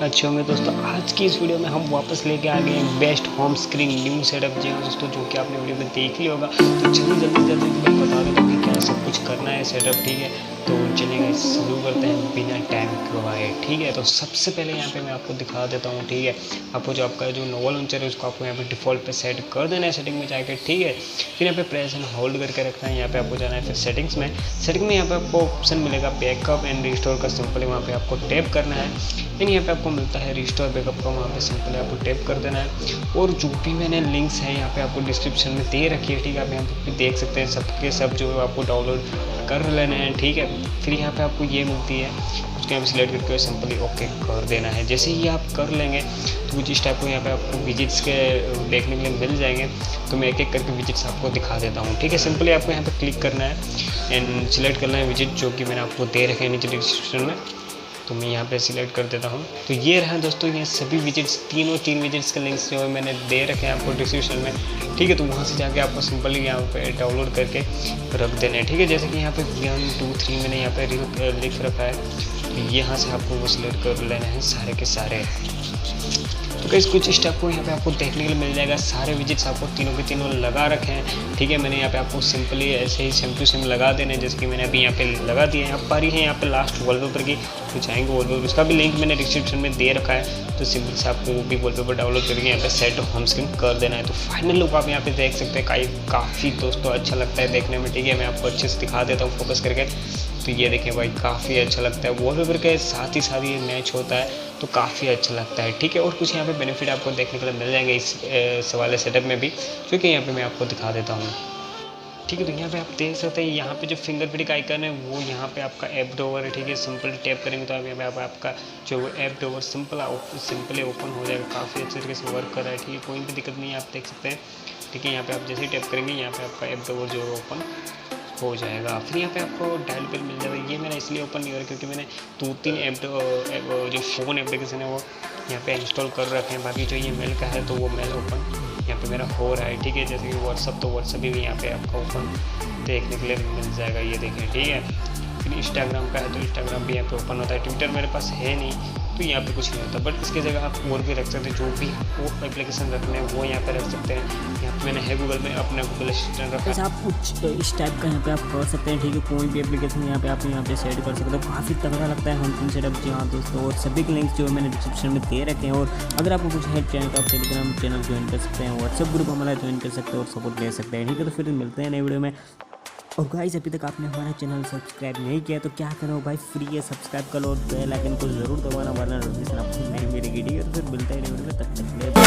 अच्छे होंगे दोस्तों। आज की इस वीडियो में हम वापस लेके आ गए हैं best home screen new setup. जी हाँ दोस्तों, जो कि आपने वीडियो में देख लिया होगा। तो चलिए जल्दी मैं बता देता हूँ कि क्या सब कुछ करना है सेटअप, ठीक है। तो चलिए शुरू करते हैं बिना टाइम गवाए, ठीक है। तो सबसे पहले यहाँ पे मैं आपको दिखा देता हूँ, ठीक है। आपको जो आपका जो नोवा लॉन्चर है उसको आपको यहाँ पे डिफ़ॉल्ट पे सेट कर देना है सेटिंग में जाके, ठीक है। फिर यहाँ पे प्रेस एंड होल्ड करके रखना है। यहाँ पे आपको जाना है फिर सेटिंग्स में यहाँ पे आपको ऑप्शन मिलेगा बैकअप एंड रिस्टोर का। सिंपली वहाँ पे आपको टैप करना है। देन यहाँ पे आपको मिलता है रिस्टोर बैकअप का, वहाँ पे सिंपली आपको टैप कर देना है। और जो भी मैंने लिंक्स हैं यहाँ पे आपको डिस्क्रिप्शन में दे रखी है, ठीक है। आप यहाँ पे देख सकते हैं सबके सब जो आपको डाउनलोड कर लेने हैं, ठीक है। फिर यहाँ पे आपको ये मिलती है, उसके यहाँ सिलेक्ट करके सिंपली ओके कर देना है। जैसे ही आप कर लेंगे तो कुछ इस टाइप को यहाँ पे आपको विजिट्स के देखने के लिए मिल जाएंगे। तो मैं एक एक करके विजिट्स आपको दिखा देता हूँ, ठीक है। सिंपली आपको यहाँ पे क्लिक करना है एंड सिलेक्ट करना है विजिट जो कि मैंने आपको दे रखे हैं नीचे डिस्क्रिप्शन में। तो मैं यहाँ पे सिलेक्ट कर देता हूँ। तो ये रहा दोस्तों, ये सभी विजिट्स तीन विजिट्स के लिंक्स जो है मैंने दे रखे हैं आपको डिस्क्रिप्शन में, ठीक है। तो वहाँ से जाके आपको सिंपली यहाँ पे डाउनलोड करके रख देना है, ठीक है। जैसे कि यहाँ पे 1 2 3 मैंने यहाँ पे लिख रखा है। तो यहाँ से आपको वो सिलेक्ट कर लेना है सारे के सारे। तो गाइस कुछ स्टेप को यहाँ पे आपको देखने के लिए मिल जाएगा। सारे विजिट्स आपको तीनों के तीनों लगा रखे हैं, ठीक है। मैंने यहाँ पे आपको सिंपली ऐसे ही सेम टू सेम लगा देने, जैसे कि मैंने अभी यहाँ पे लगा दिया है। अब पारी है यहाँ पे लास्ट वॉलपेपर की, तो चाहेंगे वॉलपेपर उसका भी लिंक मैंने डिस्क्रिप्शन में दे रखा है। तो सिंपल से आपको वो भी वॉलपेपर डाउनलोड करके यहाँ पे सेट होम स्क्रीन कर देना है। तो फाइनल लुक आप यहाँ पे देख सकते हैं। काफ़ी दोस्तों अच्छा लगता है देखने में, ठीक है। मैं आपको अच्छे से दिखा देता हूँ फोकस करके। तो ये देखें भाई, काफ़ी अच्छा लगता है। वॉलपेपर के साथ ही ये मैच होता है, तो काफ़ी अच्छा लगता है, ठीक है। और कुछ यहाँ पे बेनिफिट आपको देखने के लिए मिल जाएंगे इस वाले सेटअप में भी, जो कि यहाँ पे मैं आपको दिखा देता हूँ, ठीक है। तो यहाँ पे आप देख सकते हैं, यहाँ पे जो फिंगरप्रिंट आइकन है वो यहाँ पे आपका ऐप डोवर है, ठीक है। सिंपल टैप करेंगे तो यहाँ पे आपका जो ऐप डोवर सिंपली ओपन हो जाएगा। काफ़ी अच्छे तरीके से वर्क कर रहा है, ठीक है। कोई भी दिक्कत नहीं है, आप देख सकते हैं, ठीक है। यहाँ पे आप जैसे ही टैप करेंगे यहाँ पे आपका ऐप डोवर जो ओपन हो जाएगा। फिर यहाँ पे आपको डायल पेन मिल जाएगा। ये मैंने इसलिए ओपन नहीं हो रहा क्योंकि मैंने 2-3 जो फ़ोन एप्लीकेशन है वो यहाँ पे इंस्टॉल कर रखे हैं। बाकी जो ये मेल का है तो वो मेल ओपन यहाँ पे मेरा हो रहा है, ठीक है। जैसे कि व्हाट्सअप, तो व्हाट्सअप भी यहाँ पे आपका ओपन देखने के लिए मिल जाएगा, ये देखें, ठीक है। फिर इंस्टाग्राम का है तो इंस्टाग्राम भी यहाँ पे ओपन होता है। ट्विटर मेरे पास है नहीं, तो यहाँ पे कुछ नहीं होता, बट इसकी जगह आप और भी रख सकते हैं। जो भी वो एप्लीकेशन रखने हैं वो यहाँ पे रख सकते हैं। यहाँ पे मैंने है गूगल में अपना गूगल असिस्टेंट रखा है। आप कुछ इस टाइप का यहाँ पे आप कर सकते हैं, ठीक है। कोई भी एप्लीकेशन यहाँ पे आप सेट कर सकते हो। काफ़ी तगड़ा लगता है होम सेटअप, जी हाँ दोस्तों। और सभी के लिंक्स जो मैंने डिस्क्रिप्शन में दे रखे हैं। और अगर आपको कुछ हेल्प चाहिए तो आप टेलीग्राम चैनल ज्वाइन कर सकते हैं, व्हाट्सएप ग्रुप हमारा ज्वाइन कर सकते हैं और सपोर्ट ले सकते हैं, ठीक है। तो फिर मिलते हैं नए वीडियो में। और गाइस अभी तक आपने हमारा चैनल सब्सक्राइब नहीं किया तो क्या करो भाई, फ्री है, सब्सक्राइब करो और बेल आइकन को जरूर दबाना, वरना नोटिफिकेशन आपको नहीं मिलेगी, ठीक है। तो फिर मिलते हैं नए वीडियो में, तब तक